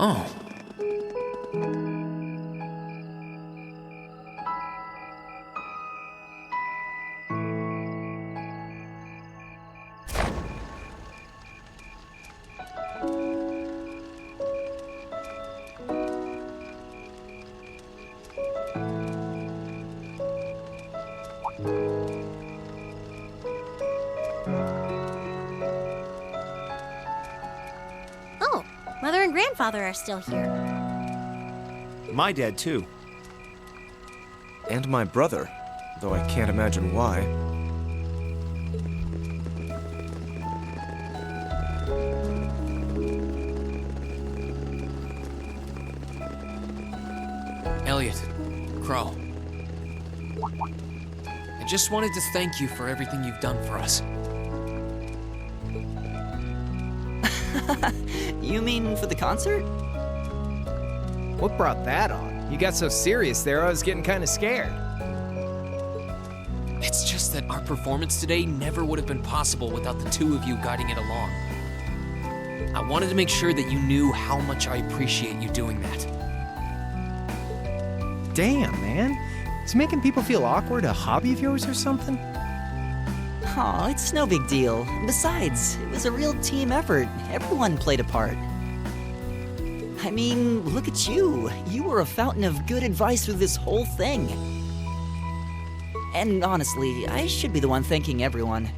Oh. Oh, Mother and Grandfather are still here. My dad, too. And my brother, though I can't imagine why. Elliot, Crow. I just wanted to thank you for everything you've done for us. You mean for the concert? What brought that on? You got so serious there, I was getting kind of scared. It's just that our performance today never would have been possible without the two of you guiding it along. I wanted to make sure that you knew how much I appreciate you doing that. Damn, man. Is making people feel awkward a hobby of yours or something? Aw, it's no big deal. Besides, it was a real team effort. Everyone played a part. I mean, look at you. You were a fountain of good advice through this whole thing. And honestly, I should be the one thanking everyone.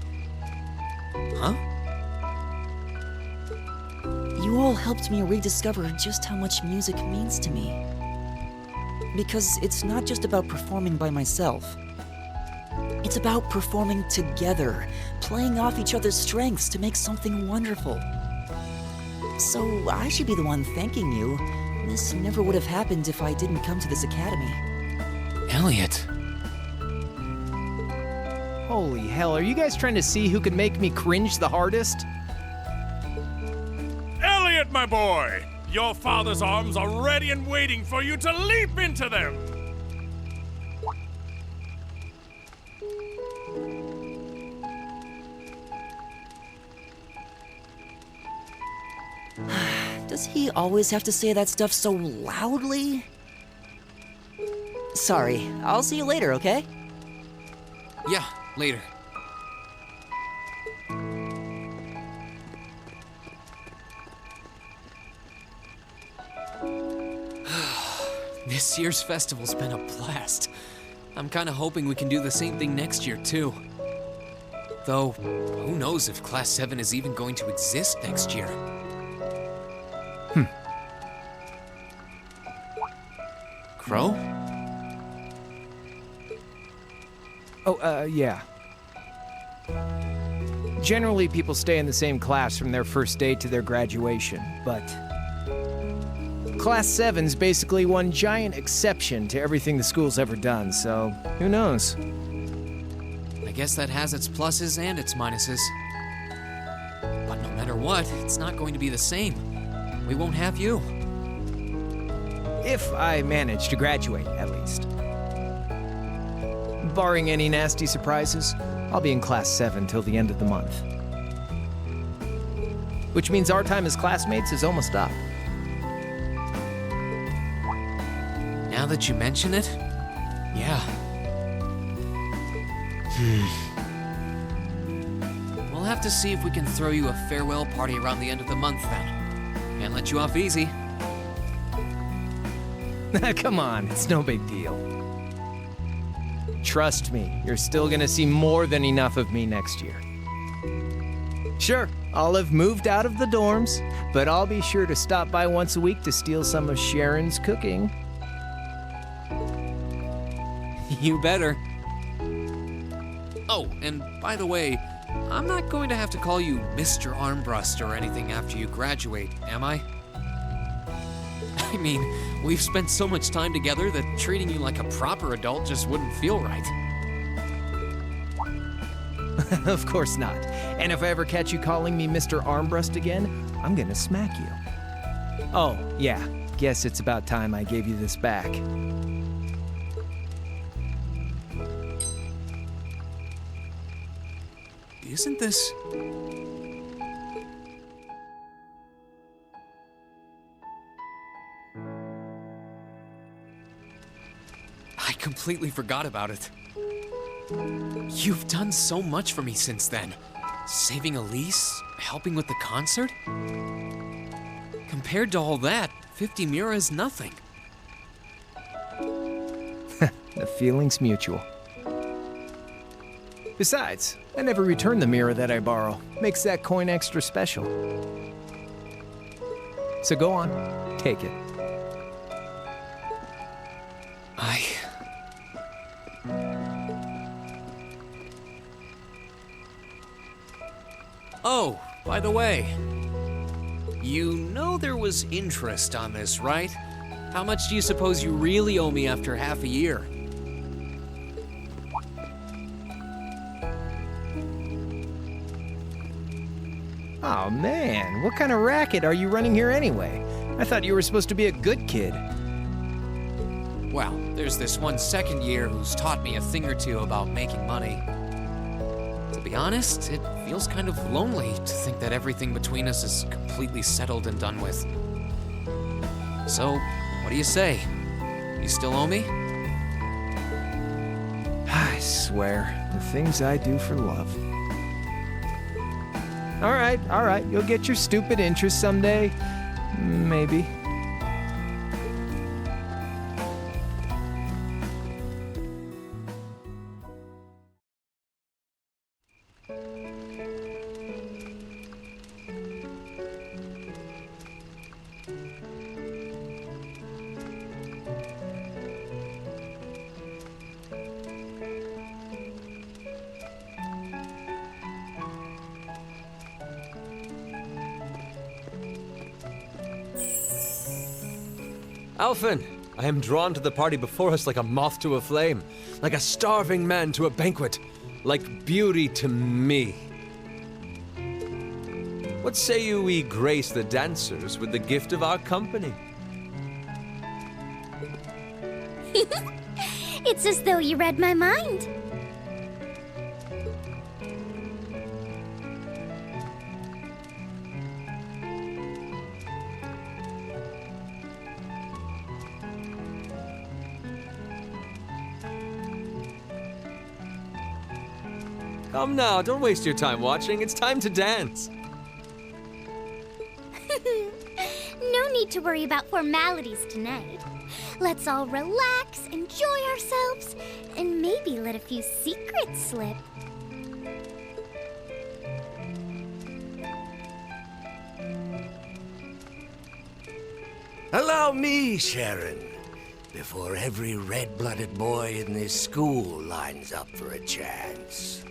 Huh? You all helped me rediscover just how much music means to me. Because it's not just about performing by myself. It's about performing together, playing off each other's strengths to make something wonderful. So I should be the one thanking you. This never would have happened if I didn't come to this academy. Elliot. Holy hell, are you guys trying to see who could make me cringe the hardest? Elliot, my boy! Your father's arms are ready and waiting for you to leap into them! Does he always have to say that stuff so loudly? Sorry, I'll see you later, okay? Yeah, later. This year's festival's been a blast. I'm kind of hoping we can do the same thing next year, too. Though, who knows if Class 7 is even going to exist next year. Crow? Oh, yeah. Generally, people stay in the same class from their first day to their graduation, but Class 7's basically one giant exception to everything the school's ever done, so who knows? I guess that has its pluses and its minuses. But no matter what, it's not going to be the same. We won't have you. If I manage to graduate, at least. Barring any nasty surprises, I'll be in Class 7 till the end of the month. Which means our time as classmates is almost up. Now that you mention it, yeah. We'll have to see if we can throw you a farewell party around the end of the month then. Can't let you off easy. Come on, it's no big deal. Trust me, you're still gonna see more than enough of me next year. Sure, I'll have moved out of the dorms, but I'll be sure to stop by once a week to steal some of Sharon's cooking. You better. Oh, and by the way, I'm not going to have to call you Mr. Armbrust or anything after you graduate, am I? I mean, we've spent so much time together that treating you like a proper adult just wouldn't feel right. Of course not. And if I ever catch you calling me Mr. Armbrust again, I'm gonna smack you. Oh, yeah. Guess it's about time I gave you this back. Isn't this... completely forgot about it. You've done so much for me since then. Saving Elise, helping with the concert. Compared to all that, 50 Mira is nothing. The feeling's mutual. Besides, I never return the mirror that I borrow. Makes that coin extra special. So go on, take it. Oh, by the way, you know there was interest on this, right? How much do you suppose you really owe me after half a year? Oh man, what kind of racket are you running here anyway? I thought you were supposed to be a good kid. Well, there's this one second year who's taught me a thing or two about making money. To be honest, it feels kind of lonely to think that everything between us is completely settled and done with. So, what do you say? You still owe me? I swear, the things I do for love. All right, you'll get your stupid interest someday. Maybe. Alphen, I am drawn to the party before us like a moth to a flame, like a starving man to a banquet, like beauty to me. What say you we grace the dancers with the gift of our company? It's as though you read my mind. Come now, don't waste your time watching. It's time to dance. No need to worry about formalities tonight. Let's all relax, enjoy ourselves, and maybe let a few secrets slip. Allow me, Sharon, before every red-blooded boy in this school lines up for a chance.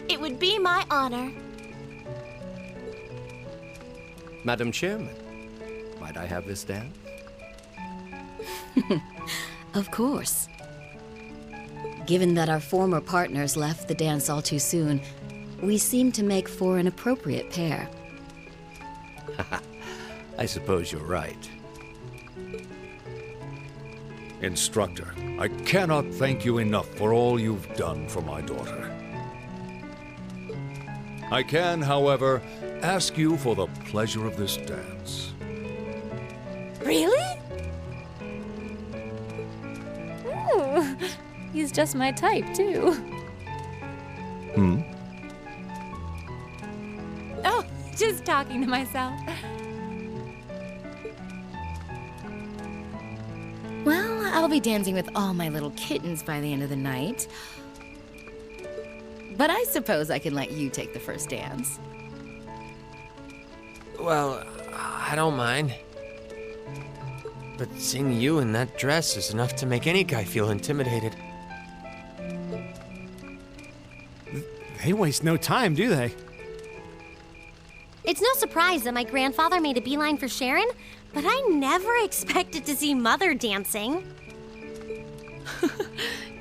It would be my honor. Madam Chairman, might I have this dance? Of course. Given that our former partners left the dance all too soon, we seem to make for an appropriate pair. I suppose you're right. Instructor, I cannot thank you enough for all you've done for my daughter. I can, however, ask you for the pleasure of this dance. Really? Ooh, he's just my type, too. Hmm? Oh, just talking to myself. Well, I'll be dancing with all my little kittens by the end of the night. But I suppose I can let you take the first dance. Well, I don't mind. But seeing you in that dress is enough to make any guy feel intimidated. They waste no time, do they? It's no surprise that my grandfather made a beeline for Sharon, but I never expected to see Mother dancing.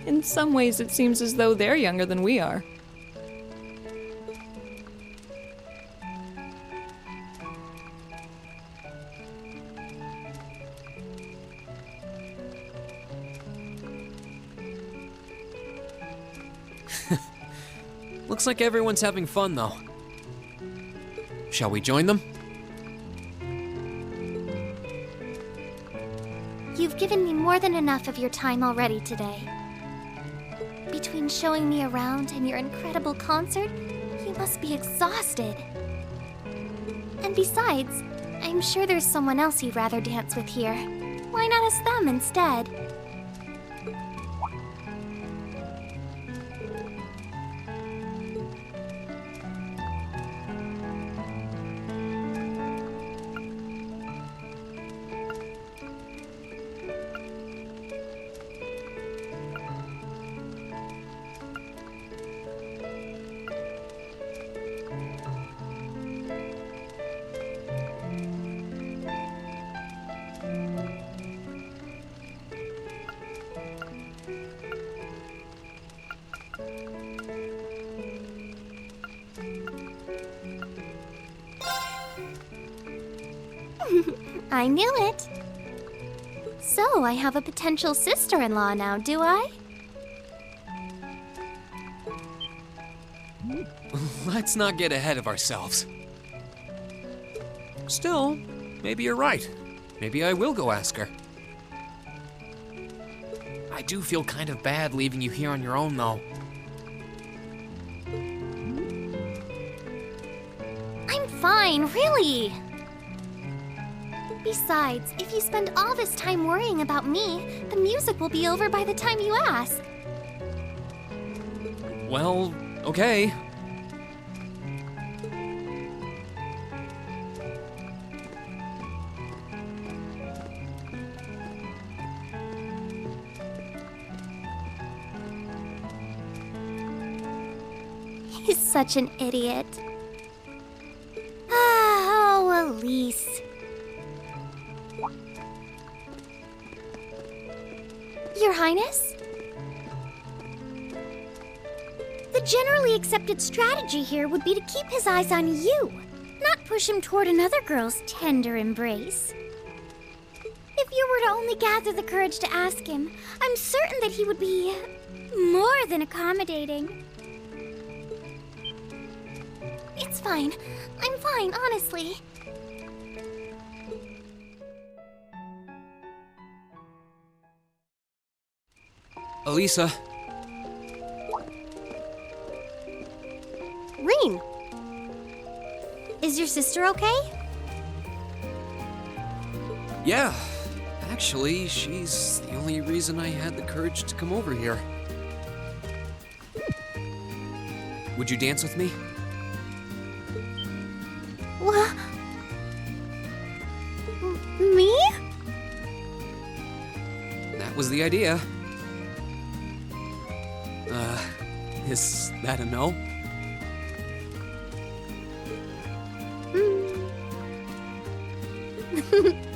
In some ways, it seems as though they're younger than we are. Looks like everyone's having fun, though. Shall we join them? You've given me more than enough of your time already today. Between showing me around and your incredible concert, you must be exhausted. And besides, I'm sure there's someone else you'd rather dance with here. Why not ask them instead? I knew it. So, I have a potential sister-in-law now, do I? Let's not get ahead of ourselves. Still, maybe you're right. Maybe I will go ask her. I do feel kind of bad leaving you here on your own, though. I'm fine, really. Besides, if you spend all this time worrying about me, the music will be over by the time you ask. Well, okay. He's such an idiot. Oh, Elise. Your Highness? The generally accepted strategy here would be to keep his eyes on you, not push him toward another girl's tender embrace. If you were to only gather the courage to ask him, I'm certain that he would be more than accommodating. It's fine. I'm fine, honestly. Elisa, Rean! Is your sister okay? yeah. Actually, she's the only reason I had the courage to come over here. Would you dance with me? What? Me? That was the idea. Is that a no?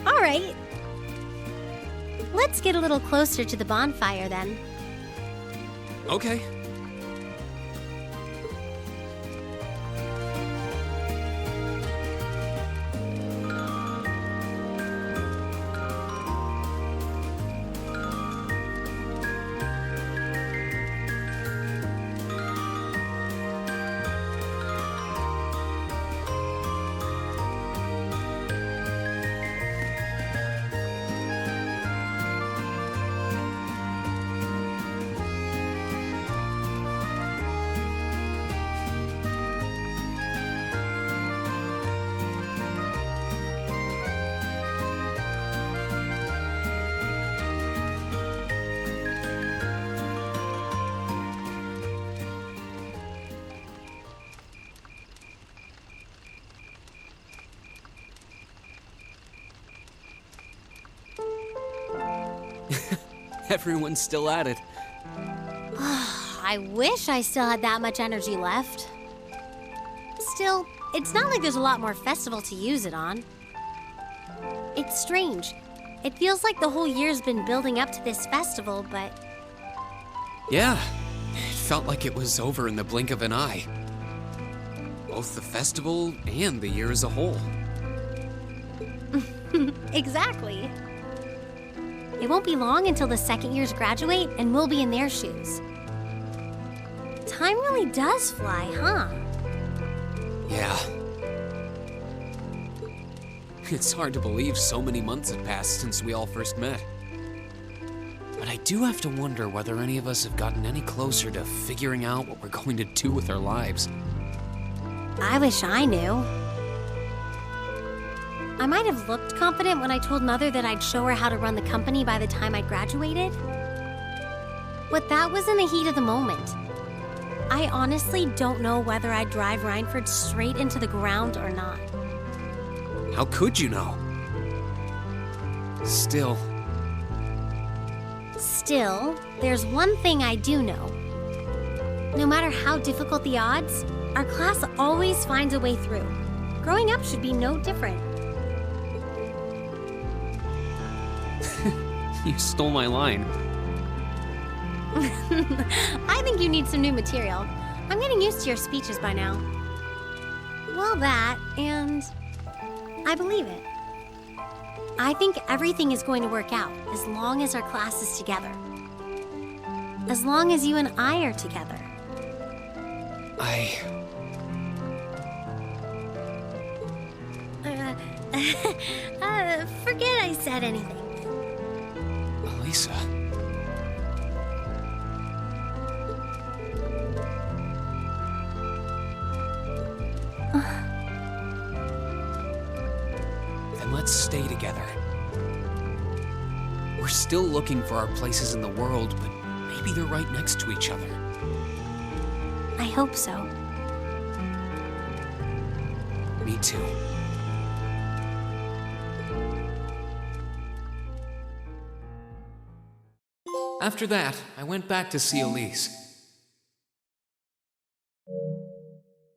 All right. Let's get a little closer to the bonfire then. Okay. Everyone's still at it. I wish I still had that much energy left. Still, it's not like there's a lot more festival to use it on. It's strange. It feels like the whole year's been building up to this festival, but Yeah, it felt like it was over in the blink of an eye. Both the festival and the year as a whole. exactly. It won't be long until the second years graduate and we'll be in their shoes. Time really does fly, huh? Yeah. It's hard to believe so many months have passed since we all first met. But I do have to wonder whether any of us have gotten any closer to figuring out what we're going to do with our lives. I wish I knew. I might have looked confident when I told Mother that I'd show her how to run the company by the time I'd graduated. But that was in the heat of the moment. I honestly don't know whether I'd drive Rhineford straight into the ground or not. How could you know? Still, there's one thing I do know. No matter how difficult the odds, our class always finds a way through. Growing up should be no different. you stole my line. I think you need some new material. I'm getting used to your speeches by now. Well, that, and I believe it. I think everything is going to work out as long as our class is together. As long as you and I are together. Forget I said anything. Elisa. Then let's stay together. We're still looking for our places in the world, but maybe they're right next to each other. I hope so. Me too. After that, I went back to see Elise.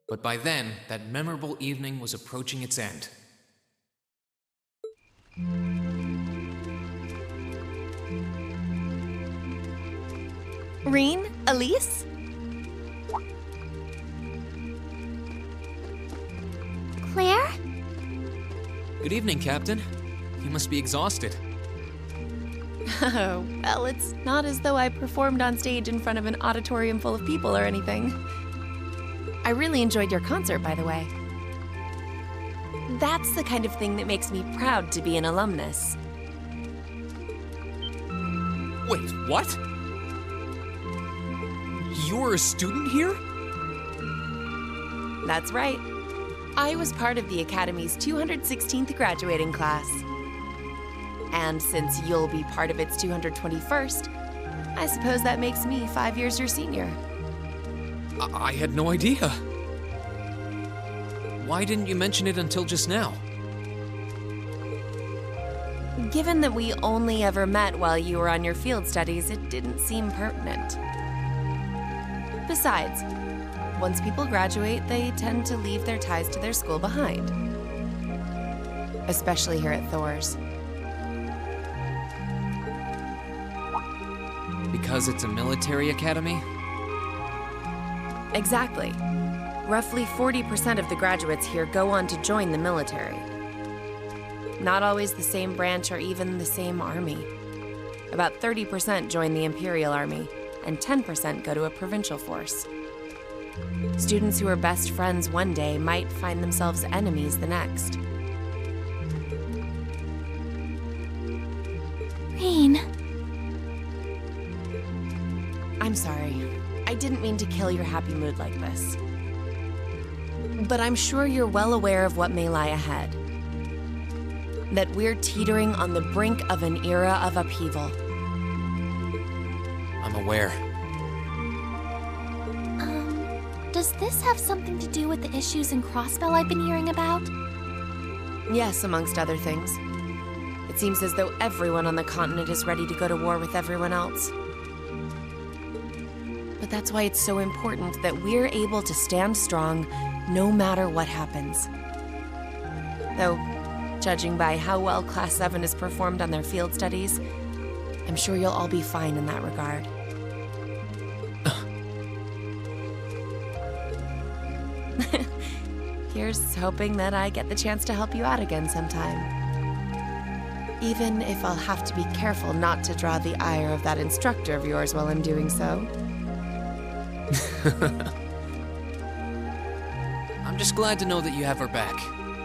But by then, that memorable evening was approaching its end. Reen? Elise? Claire? Good evening, Captain. You must be exhausted. Oh, well, it's not as though I performed on stage in front of an auditorium full of people or anything. I really enjoyed your concert, by the way. That's the kind of thing that makes me proud to be an alumnus. Wait, what? You're a student here? That's right. I was part of the Academy's 216th graduating class. And since you'll be part of its 221st, I suppose that makes me 5 years your senior. I had no idea. Why didn't you mention it until just now? Given that we only ever met while you were on your field studies, it didn't seem pertinent. Besides, once people graduate, they tend to leave their ties to their school behind. Especially here at Thor's. Because it's a military academy? Exactly. Roughly 40% of the graduates here go on to join the military. Not always the same branch or even the same army. About 30% join the Imperial Army, and 10% go to a provincial force. Students who are best friends one day might find themselves enemies the next. Reen. I'm sorry. I didn't mean to kill your happy mood like this. But I'm sure you're well aware of what may lie ahead. That we're teetering on the brink of an era of upheaval. I'm aware. Does this have something to do with the issues in Crossbell I've been hearing about? Yes, amongst other things. It seems as though everyone on the continent is ready to go to war with everyone else. But that's why it's so important that we're able to stand strong no matter what happens. Though, judging by how well Class 7 has performed on their field studies, I'm sure you'll all be fine in that regard. Here's hoping that I get the chance to help you out again sometime. Even if I'll have to be careful not to draw the ire of that instructor of yours while I'm doing so. I'm just glad to know that you have her back.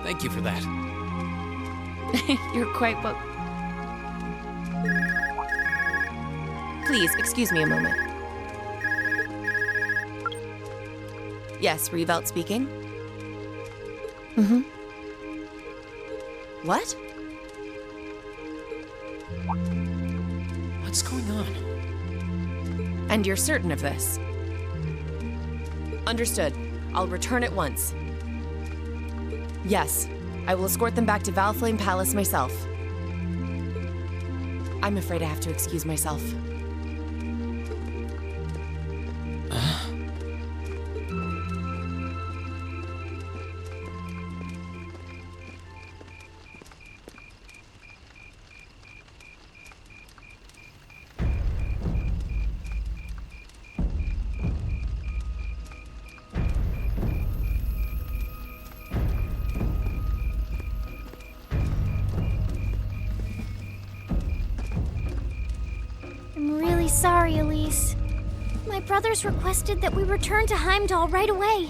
Thank you for that. You're quite well. Please, excuse me a moment. Yes, Revelt speaking. Mm-hmm. What? What's going on? And you're certain of this? Understood. I'll return at once. Yes, I will escort them back to Valflame Palace myself. I'm afraid I have to excuse myself. I'm really sorry, Elise. My brothers requested that we return to Heimdall right away.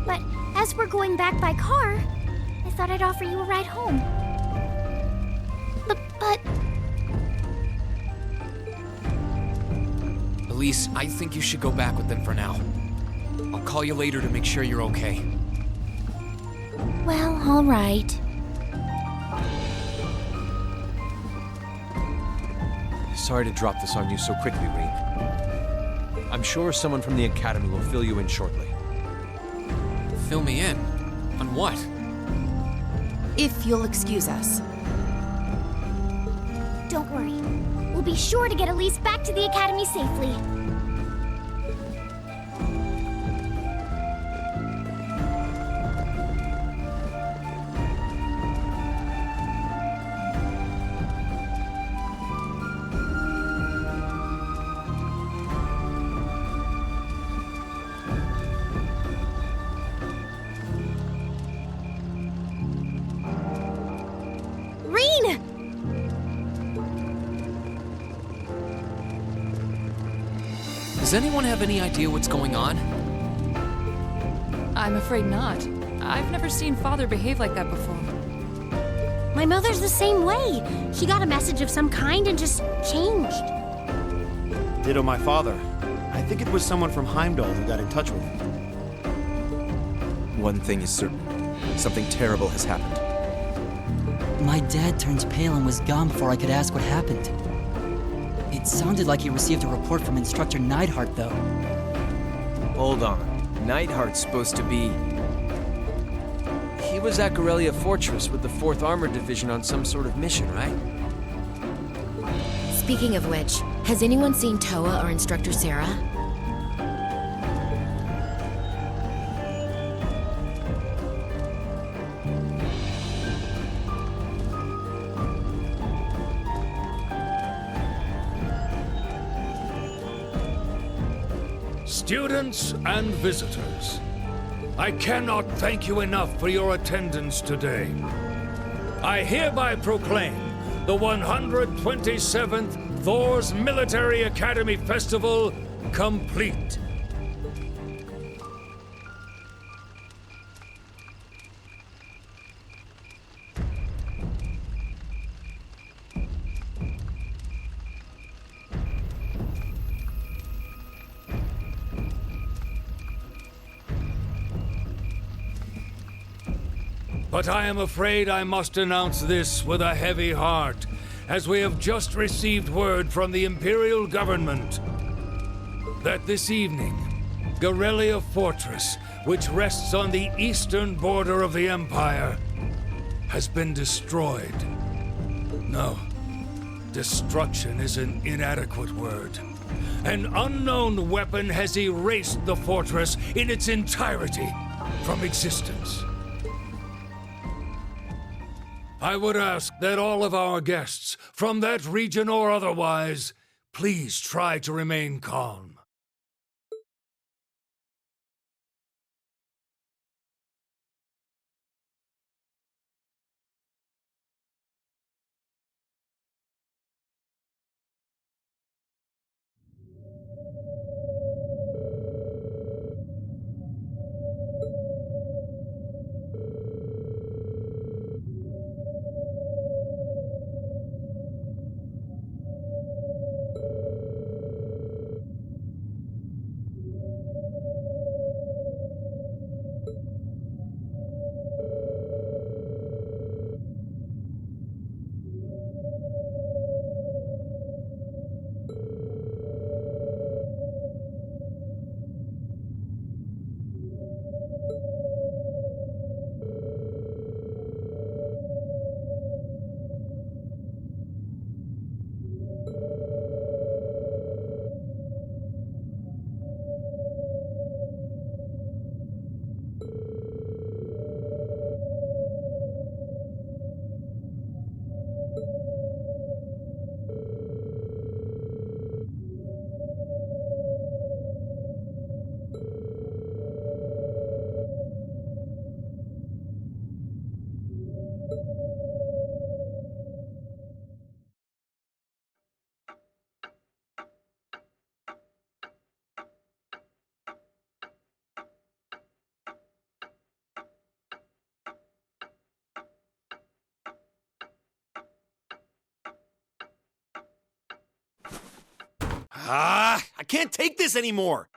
But as we're going back by car, I thought I'd offer you a ride home. But Elise, I think you should go back with them for now. I'll call you later to make sure you're okay. well, all right. Sorry to drop this on you so quickly, Rean. I'm sure someone from the Academy will fill you in shortly. Fill me in? On what? If you'll excuse us. Don't worry. We'll be sure to get Elise back to the Academy safely. Reen! Does anyone have any idea what's going on? I'm afraid not. I've never seen Father behave like that before. My mother's the same way. She got a message of some kind and just changed. Ditto my father. I think it was someone from Heimdall who got in touch with him. One thing is certain. Something terrible has happened. My dad turned pale and was gone before I could ask what happened. It sounded like he received a report from Instructor Neidhart, though. Hold on. Neidhart's supposed to be... He was at Gorelia Fortress with the 4th Armored Division on some sort of mission, right? Speaking of which, has anyone seen Toa or Instructor Sarah? Students and visitors, I cannot thank you enough for your attendance today. I hereby proclaim the 127th Thor's Military Academy Festival complete. But I am afraid I must announce this with a heavy heart, as we have just received word from the Imperial government that this evening, Gorelia Fortress, which rests on the eastern border of the Empire, has been destroyed. No, destruction is an inadequate word. An unknown weapon has erased the fortress in its entirety from existence. I would ask that all of our guests, from that region or otherwise, please try to remain calm. I can't take this anymore!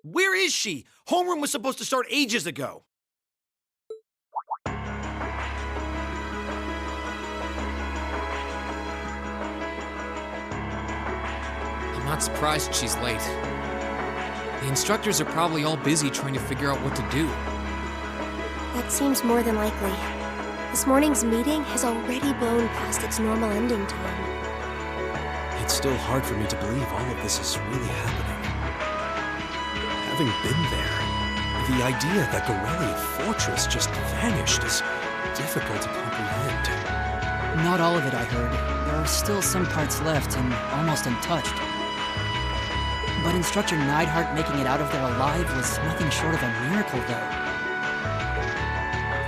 Where is she? Homeroom was supposed to start ages ago. I'm not surprised she's late. The instructors are probably all busy trying to figure out what to do. That seems more than likely. This morning's meeting has already blown past its normal ending time. It's still hard for me to believe all of this is really happening. Having been there, the idea that Gorelia Fortress just vanished is difficult to comprehend. Not all of it, I heard. There are still some parts left and almost untouched. But Instructor Neidhart making it out of there alive was nothing short of a miracle, though.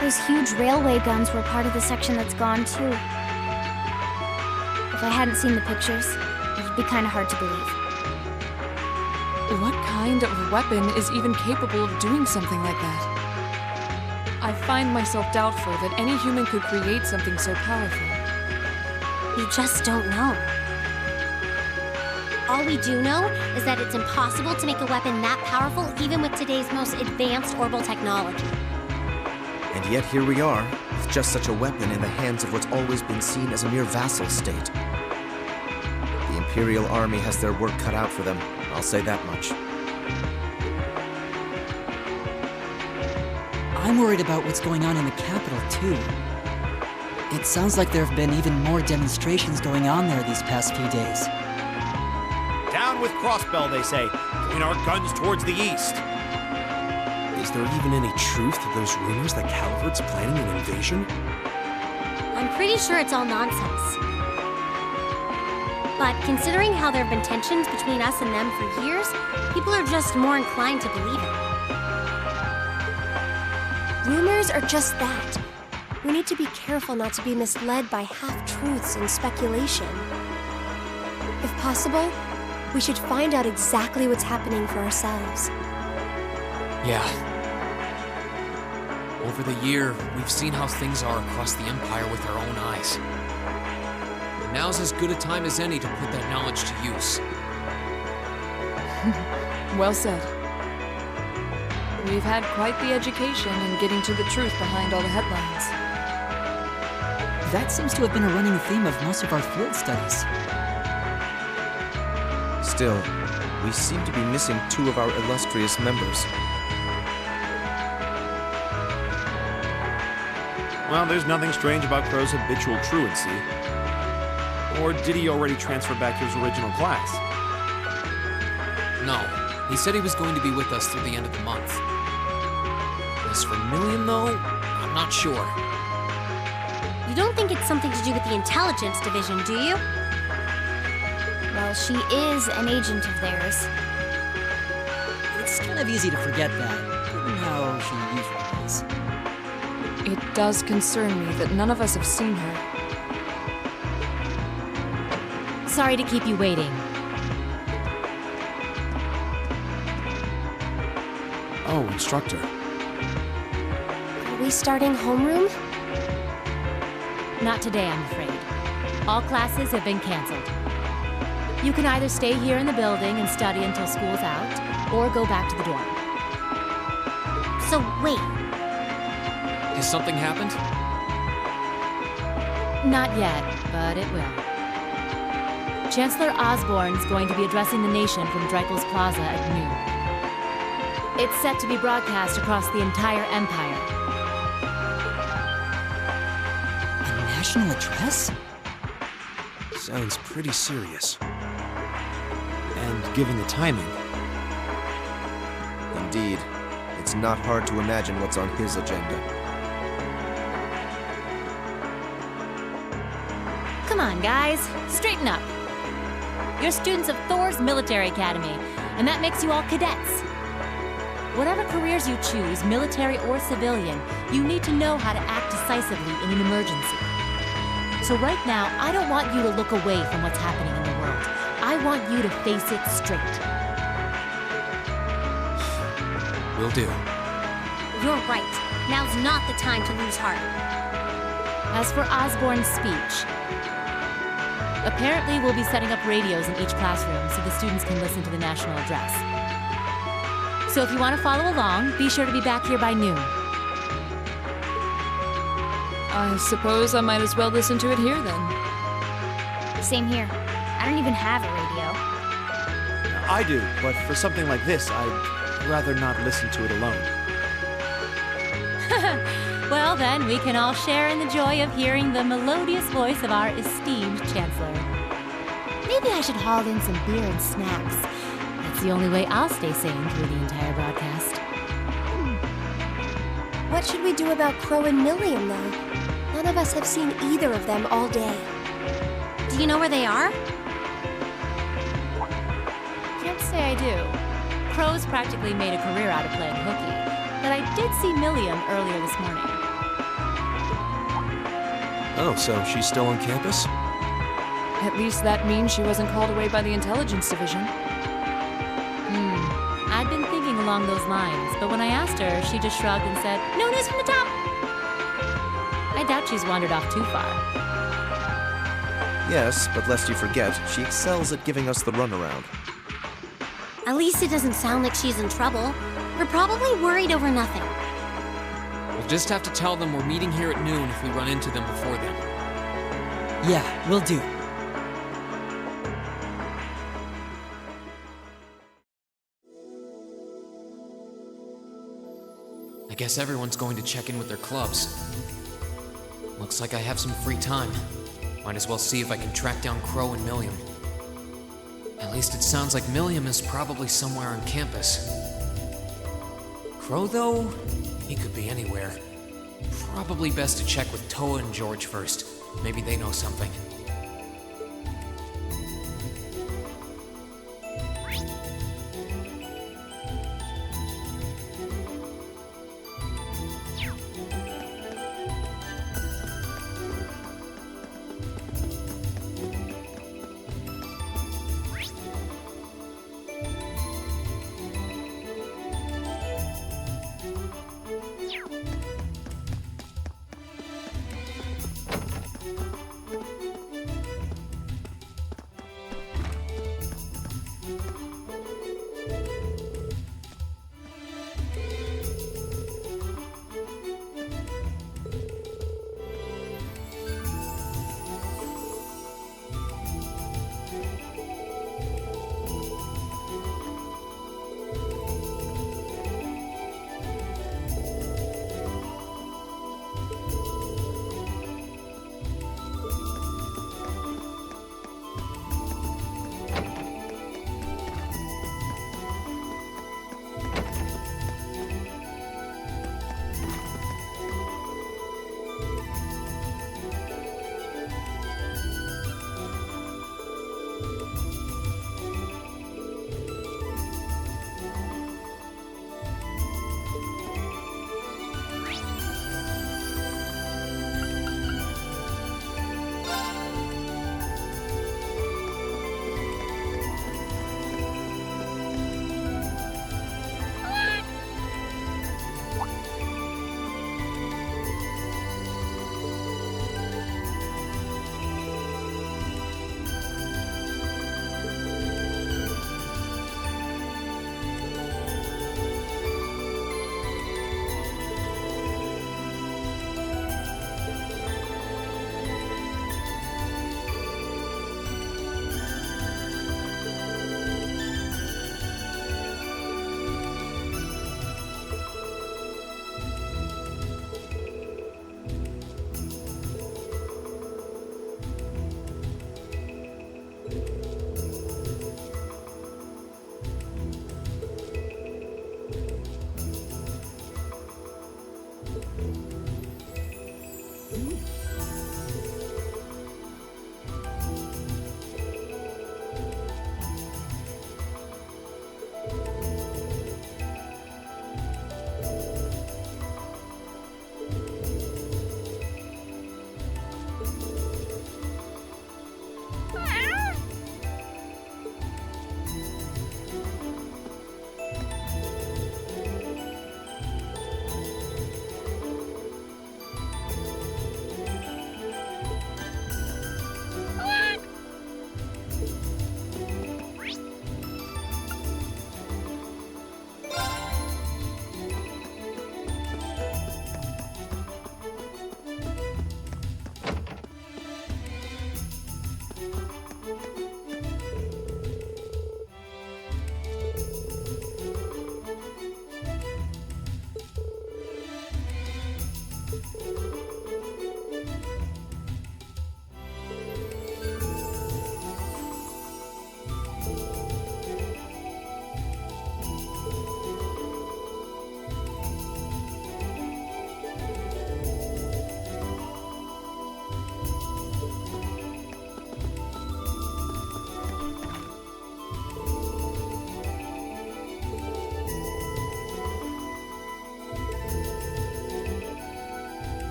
Those huge railway guns were part of the section that's gone, too. If I hadn't seen the pictures, it'd be kind of hard to believe. What kind of weapon is even capable of doing something like that? I find myself doubtful that any human could create something so powerful. You just don't know. All we do know is that it's impossible to make a weapon that powerful even with today's most advanced orbital technology. And yet here we are, with just such a weapon in the hands of what's always been seen as a mere vassal state. The Imperial Army has their work cut out for them, I'll say that much. I'm worried about what's going on in the capital, too. It sounds like there have been even more demonstrations going on there these past few days. Down with Crossbell, they say. Point our guns towards the east. Is there even any truth to those rumors that Calvert's planning an invasion? I'm pretty sure it's all nonsense. But considering how there have been tensions between us and them for years, people are just more inclined to believe it. Rumors are just that. We need to be careful not to be misled by half-truths and speculation. If possible, we should find out exactly what's happening for ourselves. Yeah. Over the year, we've seen how things are across the Empire with our own eyes. And now's as good a time as any to put that knowledge to use. Well said. We've had quite the education in getting to the truth behind all the headlines. That seems to have been a running theme of most of our field studies. Still, we seem to be missing two of our illustrious members. Well, there's nothing strange about Crow's habitual truancy. Or did he already transfer back to his original class? No, he said he was going to be with us through the end of the month. As for Million, though, I'm not sure. You don't think it's something to do with the intelligence division, do you? Well, she is an agent of theirs. It's kind of easy to forget that, given how she usually is. It does concern me that none of us have seen her. Sorry to keep you waiting. Oh, instructor. Are we starting homeroom? Not today, I'm afraid. All classes have been canceled. You can either stay here in the building and study until school's out, or go back to the dorm. So wait, Has something happened? Not yet, but it will. Chancellor Osborne's going to be addressing the nation from Dreikel's Plaza at noon. It's set to be broadcast across the entire Empire. A national address? Sounds pretty serious. And given the timing... Indeed, it's not hard to imagine what's on his agenda. Come on, guys. Straighten up. You're students of Thor's Military Academy, and that makes you all cadets. Whatever careers you choose, military or civilian, you need to know how to act decisively in an emergency. So right now, I don't want you to look away from what's happening in the world. I want you to face it straight. Will do. you're right. Now's not the time to lose heart. As for Osborne's speech, Apparently, we'll be setting up radios in each classroom so the students can listen to the national address. So if you want to follow along, be sure to be back here by noon. I suppose I might as well listen to it here then. Same here. I don't even have a radio. I do, but for something like this, I'd rather not listen to it alone. Well, then, we can all share in the joy of hearing the melodious voice of our esteemed Chancellor. Maybe I should haul in some beer and snacks. That's the only way I'll stay sane through the entire broadcast. What should we do about Crow and Milliam, though? None of us have seen either of them all day. Do you know where they are? Can't say I do. Crow's practically made a career out of playing hooky, but I did see Milliam earlier this morning. Oh, so she's still on campus? At least that means she wasn't called away by the intelligence division. I'd been thinking along those lines, but when I asked her, she just shrugged and said, "No news from the top." I doubt she's wandered off too far. Yes, but lest you forget, she excels at giving us the runaround. At least it doesn't sound like she's in trouble. We're probably worried over nothing. We'll just have to tell them we're meeting here at noon if we run into them before then. Yeah, will do. I guess everyone's going to check in with their clubs. Looks like I have some free time. Might as well see if I can track down Crow and Milliam. At least it sounds like Milliam is probably somewhere on campus. Crow, though, he could be anywhere. Probably best to check with Toa and George first. Maybe they know something.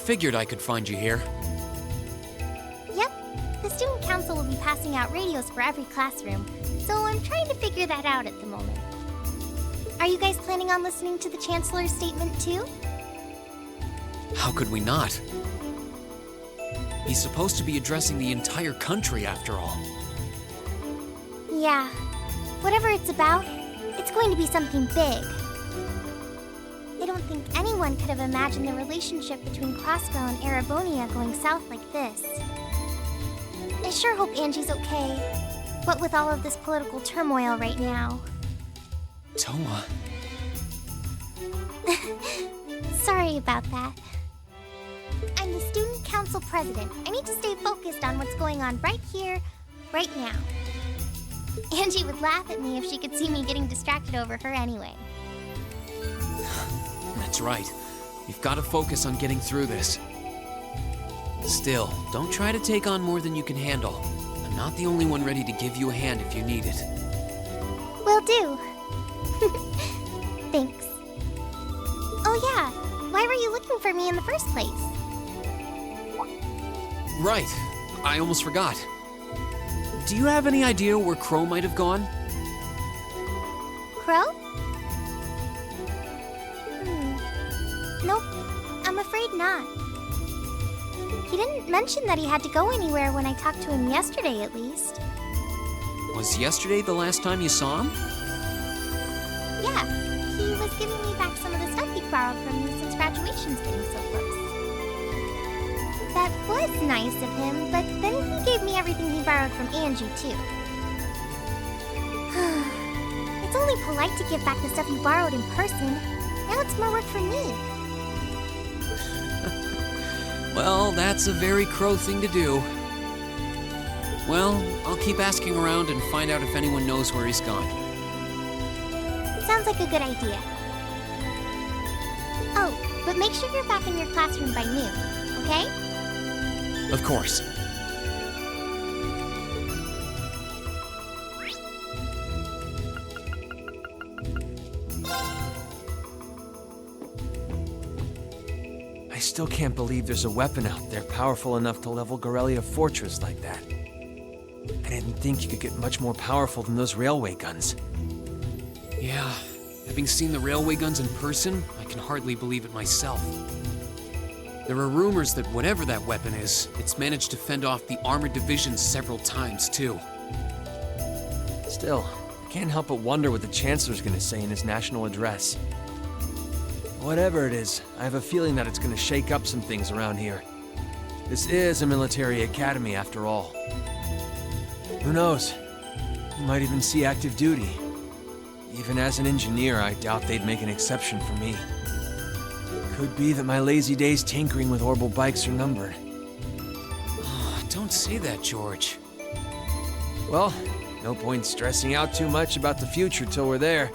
figured I could find you here. Yep. The student council will be passing out radios for every classroom, so I'm trying to figure that out at the moment. Are you guys planning on listening to the Chancellor's statement too? How could we not? He's supposed to be addressing the entire country after all. Yeah. Whatever it's about, it's going to be something big. I don't think anyone could have imagined the relationship between Crossbell and Arabonia going south like this. I sure hope Angie's okay. What with all of this political turmoil right now. Toa. Sorry about that. I'm the student council president. I need to stay focused on what's going on right here, right now. Angie would laugh at me if she could see me getting distracted over her anyway. That's right. You've got to focus on getting through this. Still, don't try to take on more than you can handle. I'm not the only one ready to give you a hand if you need it. Will do. Thanks. Oh yeah, why were you looking for me in the first place? Right. I almost forgot. Do you have any idea where Crow might have gone? Crow? Nope, I'm afraid not. He didn't mention that he had to go anywhere when I talked to him yesterday, at least. Was yesterday the last time you saw him? Yeah, he was giving me back some of the stuff he borrowed from me since graduation's getting so close. That was nice of him, but then he gave me everything he borrowed from Angie, too. It's only polite to give back the stuff you borrowed in person. Now it's more work for me. Well, that's a very Crow thing to do. Well, I'll keep asking around and find out if anyone knows where he's gone. Sounds like a good idea. Oh, but make sure you're back in your classroom by noon, okay? Of course. I still can't believe there's a weapon out there powerful enough to level Gorelia Fortress like that. I didn't think you could get much more powerful than those railway guns. Yeah, having seen the railway guns in person, I can hardly believe it myself. There are rumors that whatever that weapon is, it's managed to fend off the armored divisions several times, too. Still, I can't help but wonder what the Chancellor's gonna say in his national address. Whatever it is, I have a feeling that it's gonna shake up some things around here. This is a military academy, after all. Who knows? You might even see active duty. Even as an engineer, I doubt they'd make an exception for me. Could be that my lazy days tinkering with orbital bikes are numbered. Don't say that, George. Well, no point stressing out too much about the future till we're there.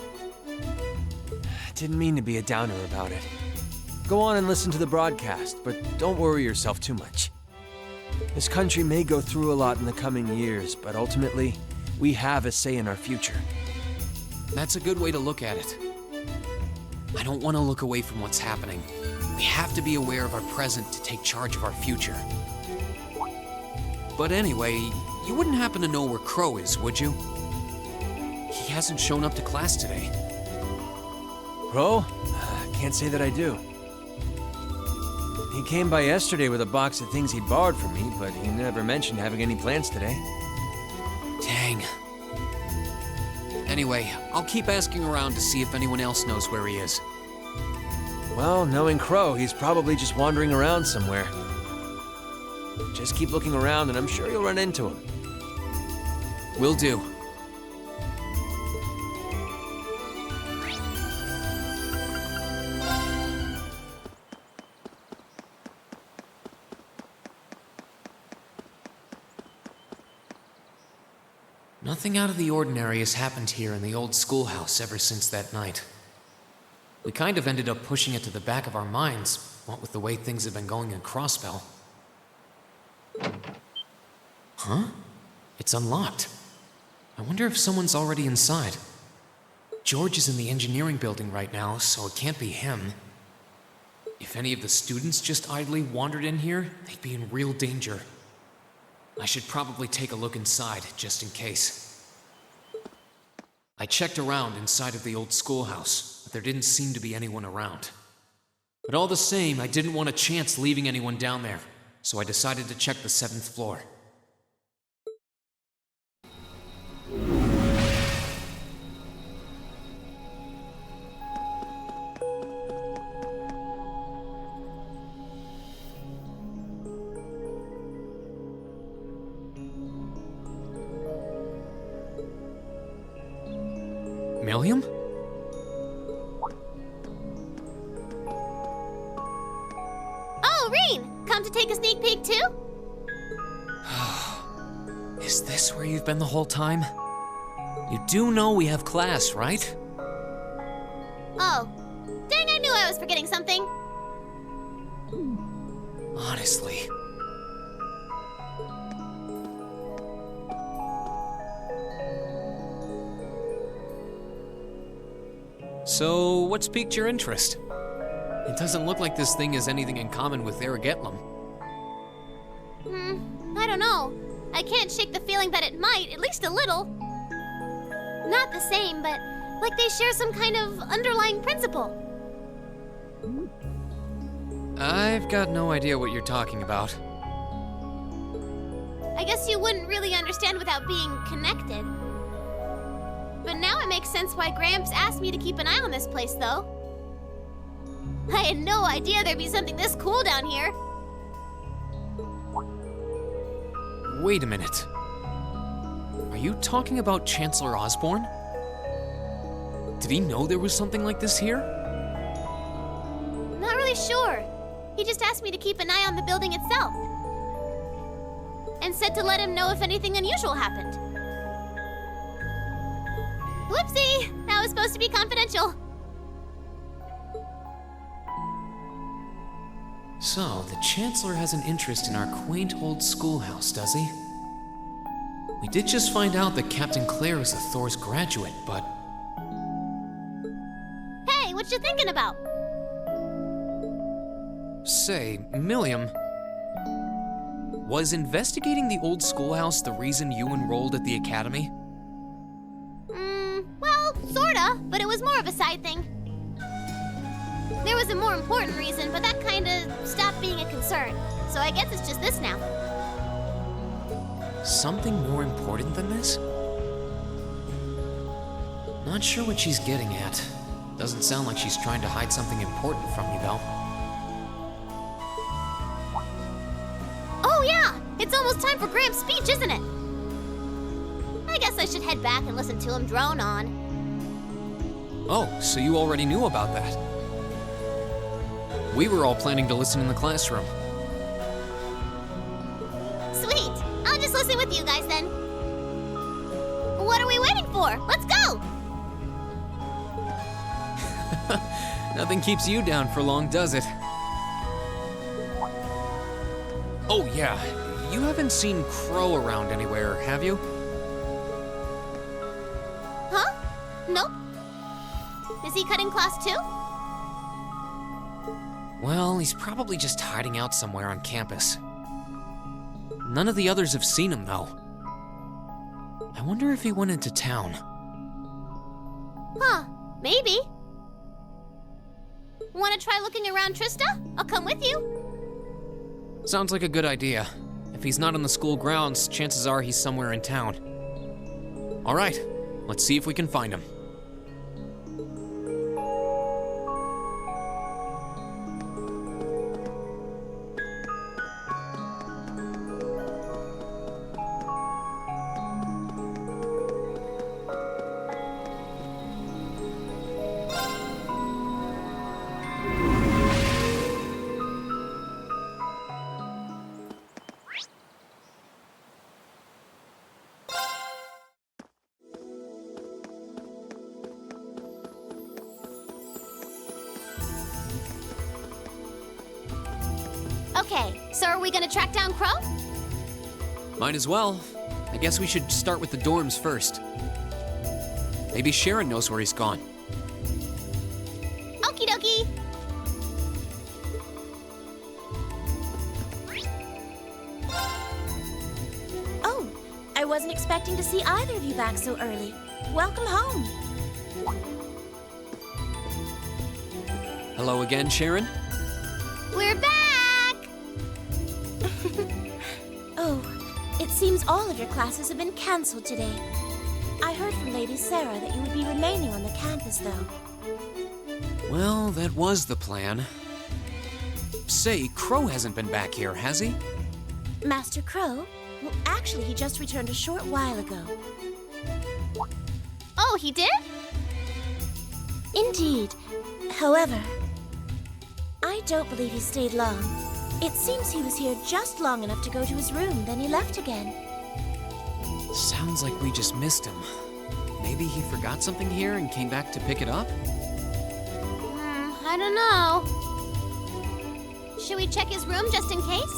Didn't mean to be a downer about it. Go on and listen to the broadcast, but don't worry yourself too much. This country may go through a lot in the coming years, but ultimately, we have a say in our future. That's a good way to look at it. I don't want to look away from what's happening. We have to be aware of our present to take charge of our future. But anyway, you wouldn't happen to know where Crow is, would you? He hasn't shown up to class today. Crow? Can't say that I do. He came by yesterday with a box of things he'd borrowed from me, but he never mentioned having any plans today. Dang. Anyway, I'll keep asking around to see if anyone else knows where he is. Well, knowing Crow, he's probably just wandering around somewhere. Just keep looking around and I'm sure you'll run into him. Will do. Nothing out of the ordinary has happened here in the old schoolhouse ever since that night. We kind of ended up pushing it to the back of our minds, what with the way things have been going in Crossbell. Huh? It's unlocked. I wonder if someone's already inside. George is in the engineering building right now, so it can't be him. If any of the students just idly wandered in here, they'd be in real danger. I should probably take a look inside, just in case. I checked around inside of the old schoolhouse, but there didn't seem to be anyone around. But all the same, I didn't want a chance leaving anyone down there, so I decided to check the 7th floor. Milliam? Oh, Reen! Come to take a sneak peek too? Is this where you've been the whole time? You do know we have class, right? Oh. Dang, I knew I was forgetting something. Honestly. So, what's piqued your interest? It doesn't look like this thing has anything in common with Aragetlum. I don't know. I can't shake the feeling that it might, at least a little. Not the same, but like they share some kind of underlying principle. I've got no idea what you're talking about. I guess you wouldn't really understand without being connected. But now it makes sense why Gramps asked me to keep an eye on this place, though. I had no idea there'd be something this cool down here. Wait a minute. Are you talking about Chancellor Osborne? Did he know there was something like this here? Not really sure. He just asked me to keep an eye on the building itself. And said to let him know if anything unusual happened. Whoopsie! That was supposed to be confidential. So, the Chancellor has an interest in our quaint old schoolhouse, does he? We did just find out that Captain Claire is a Thor's graduate, but... Hey, what you thinking about? Say, Milliam, was investigating the old schoolhouse the reason you enrolled at the academy? Well, sorta, but it was more of a side thing. There was a more important reason, but that kinda stopped being a concern. So I guess it's just this now. Something more important than this? Not sure what she's getting at. Doesn't sound like she's trying to hide something important from you, though. Oh yeah! It's almost time for Gramps' speech, isn't it? I guess I should head back and listen to him drone on. Oh, so you already knew about that. We were all planning to listen in the classroom. Sweet! I'll just listen with you guys then. What are we waiting for? Let's go! Nothing keeps you down for long, does it? Oh yeah, you haven't seen Crow around anywhere, have you? Huh? Nope. Is he cutting class too? Well, he's probably just hiding out somewhere on campus. None of the others have seen him, though. I wonder if he went into town. Huh, maybe. Wanna try looking around, Trista? I'll come with you. Sounds like a good idea. If he's not on the school grounds, chances are he's somewhere in town. All right, let's see if we can find him. Okay, so are we gonna track down Crow? Might as well. I guess we should start with the dorms first. Maybe Sharon knows where he's gone. Okie dokie. wasn't expecting to see either of you back so early. Welcome home. Hello again, Sharon? We're back! Oh, it seems all of your classes have been canceled today. I heard from Lady Sarah that you would be remaining on the campus, though. Well, that was the plan. Say, Crow hasn't been back here, has he? Master Crow? Well, actually, he just returned a short while ago. Oh, he did? Indeed. However, I don't believe he stayed long. It seems he was here just long enough to go to his room, then he left again. Sounds like we just missed him. Maybe he forgot something here and came back to pick it up? I don't know. Should we check his room just in case?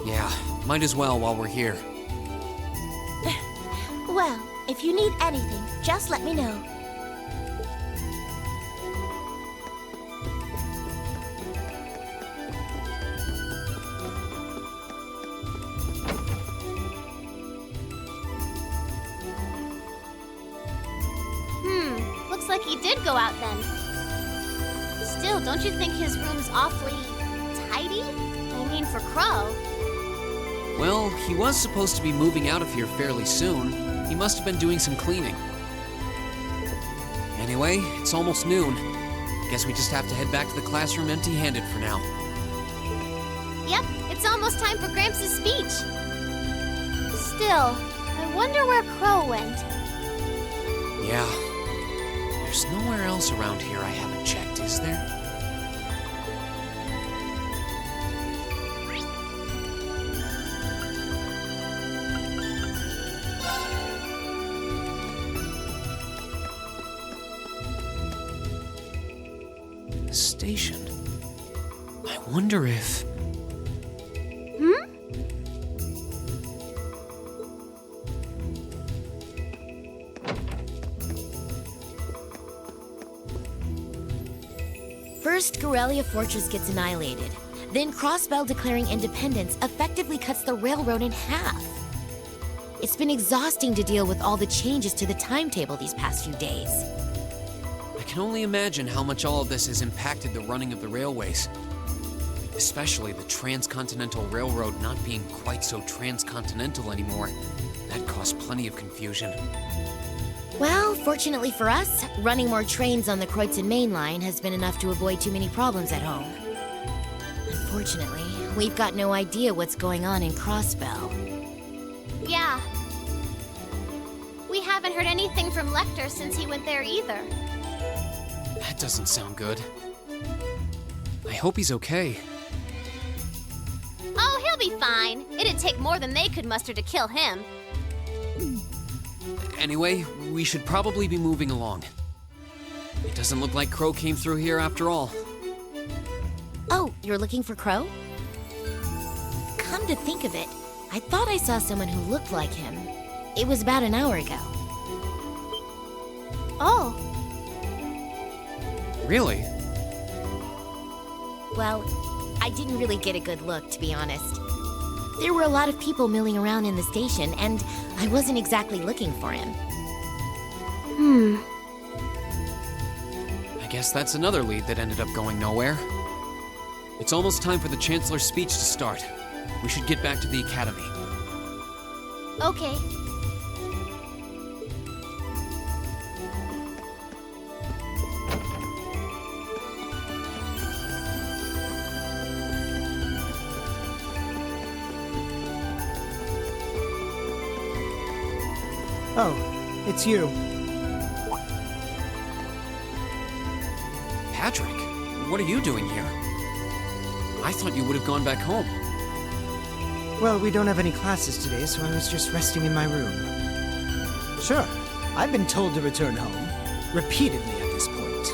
Yeah, might as well while we're here. Well, if you need anything, just let me know. Looks like he did go out then. Still, don't you think his room's awfully tidy? I mean, for Crow. Well, he was supposed to be moving out of here fairly soon. He must have been doing some cleaning. Anyway, it's almost noon. Guess we just have to head back to the classroom empty-handed for now. Yep, it's almost time for Gramps' speech. Still, I wonder where Crow went. Yeah. There's nowhere else around here I haven't checked, is there? The station. I wonder if... First, Gorelia Fortress gets annihilated. Then Crossbell declaring independence effectively cuts the railroad in half. It's been exhausting to deal with all the changes to the timetable these past few days. I can only imagine how much all of this has impacted the running of the railways. Especially the Transcontinental Railroad not being quite so transcontinental anymore. That caused plenty of confusion. Well, fortunately for us, running more trains on the Kreuzon main line has been enough to avoid too many problems at home. Unfortunately, we've got no idea what's going on in Crossbell. Yeah. We haven't heard anything from Lecter since he went there either. That doesn't sound good. I hope he's okay. Oh, he'll be fine. It'd take more than they could muster to kill him. Anyway, we should probably be moving along. It doesn't look like Crow came through here after all. Oh, you're looking for Crow? Come to think of it, I thought I saw someone who looked like him. It was about an hour ago. Oh. Really? Well, I didn't really get a good look, to be honest. There were a lot of people milling around in the station, and I wasn't exactly looking for him. I guess that's another lead that ended up going nowhere. It's almost time for the Chancellor's speech to start. We should get back to the Academy. Okay. Oh, it's you. Patrick, what are you doing here? I thought you would have gone back home. Well, we don't have any classes today, so I was just resting in my room. Sure, I've been told to return home, repeatedly at this point.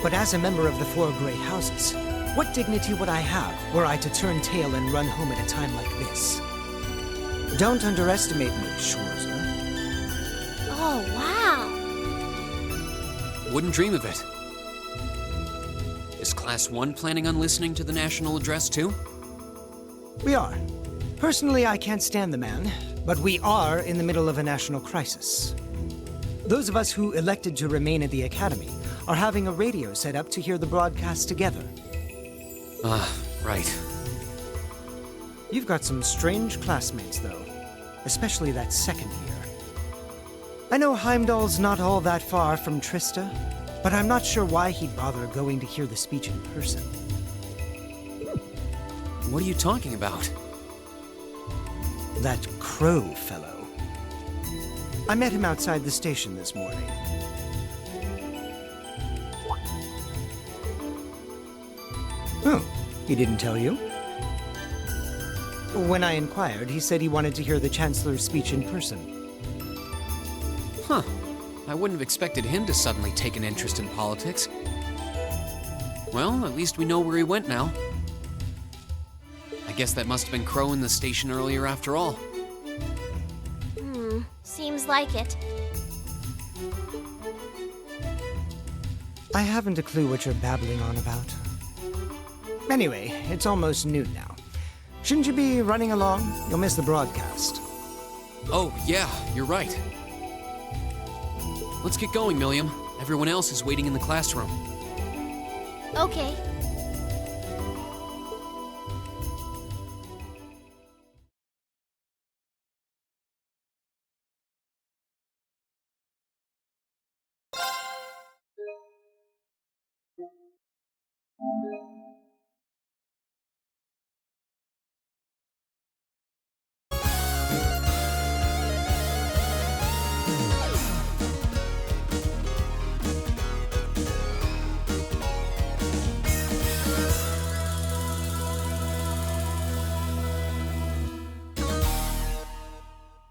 But as a member of the Four Great Houses, what dignity would I have were I to turn tail and run home at a time like this? Don't underestimate me, Schwarzer. Oh, wow. Wouldn't dream of it. Is Class 1 planning on listening to the National Address too? We are. Personally, I can't stand the man, but we are in the middle of a national crisis. Those of us who elected to remain at the Academy are having a radio set up to hear the broadcast together. Right. You've got some strange classmates, though, especially that second year. I know Heimdall's not all that far from Trista, but I'm not sure why he'd bother going to hear the speech in person. What are you talking about? That Crow fellow. I met him outside the station this morning. Oh, he didn't tell you? When I inquired, he said he wanted to hear the Chancellor's speech in person. Huh. I wouldn't have expected him to suddenly take an interest in politics. Well, at least we know where he went now. I guess that must have been Crow in the station earlier after all. Seems like it. I haven't a clue what you're babbling on about. Anyway, it's almost noon now. Shouldn't you be running along? You'll miss the broadcast. Oh, yeah, you're right. Let's get going, Milliam. Everyone else is waiting in the classroom. Okay.